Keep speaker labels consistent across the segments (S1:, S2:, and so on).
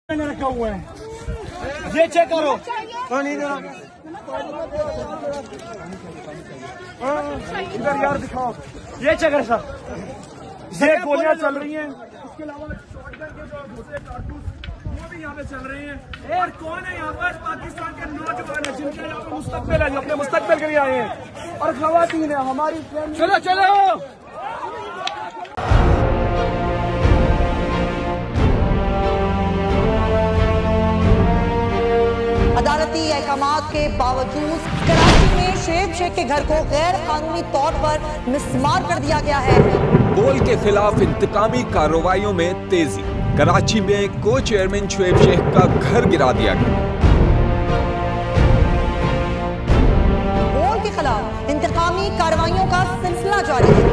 S1: मैंने रखा हुआ है, ये चेक करो। इधर यार दिखाओ, ये चेक करो सर, ये गोलियां चल रही हैं। इसके अलावा शॉटगन के जो दूसरे कारतूस वो भी यहाँ पे चल रहे हैं। और कौन है यहाँ पर? पाकिस्तान के नौजवान है जिनके यहाँ पे मुस्तकबिल है, जो अपने मुस्तकबिल के लिए आए हैं, और खवातीन है हमारी। चलो चलो
S2: अदालती अहकामात के बावजूद कराची में शुएब शेख के घर को गैर कानूनी तौर पर मिसमार कर दिया गया है।
S3: बोल के खिलाफ इंतकामी कार्रवाइयों में तेजी। कराची में को चेयरमैन शुएब शेख का घर गिरा दिया गया।
S2: बोल के खिलाफ इंतकामी कार्रवाइयों का सिलसिला जारी है।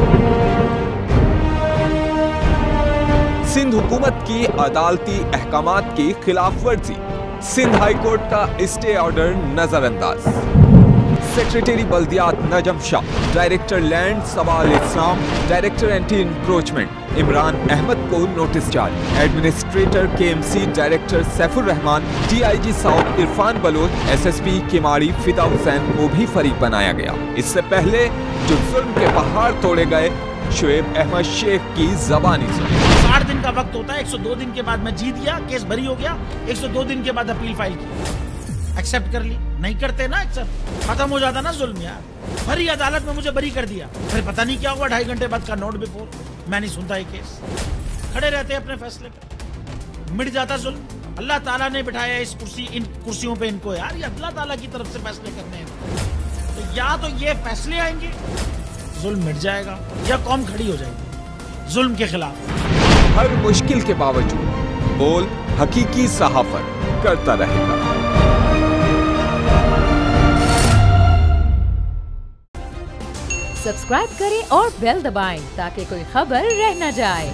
S3: सिंध हुकूमत की अदालती अहकामात की खिलाफ वर्जी। सिंध हाई कोर्ट का स्टे ऑर्डर नजरअंदाज। सेक्रेटरी बल्दियात Najam Shah, director land Sawal Islam, director anti encroachment Imran Ahmed को नोटिस जारी। Administrator KMC director Saifur Rehman, DIG south Irfan Baloch, SSP Kemari Fida Hussain को भी फरीक बनाया गया। इससे पहले जो जुल्म के पहाड़ तोड़े गए, शुएब अहमद शेख की जबानी सुनी।
S4: 60 दिन का वक्त होता है, 102 दिन के बाद मैं जीत गया, केस भरी हो गया, 102 दिन के बाद अपील फाइल की, एक्सेप्ट कर ली। नहीं करते ना एक्सेप्ट, खत्म हो जाता ना जुल्म यार। भरी अदालत में मुझे बरी कर दिया, फिर पता नहीं क्या हुआ, 2.5 घंटे बाद का नोट बिफोर, मैं नहीं सुनता ये केस। खड़े रहते अपने फैसले पे, मिट जाता जुल्म। अल्लाह ताला ने बिठाया इस कुर्सी, इन कुर्सियों पे इनको यार, ये अल्लाह ताला की तरफ से फैसले करने हैं। तो या तो ये फैसले आएंगे, जुल्म मिट जाएगा, या कौम खड़ी हो जाएगी जुल्म के खिलाफ।
S3: हर मुश्किल के बावजूद बोल हकीकी सहाफत करता रहेगा।
S5: सब्सक्राइब करें और बेल दबाएं ताकि कोई खबर रह न जाए।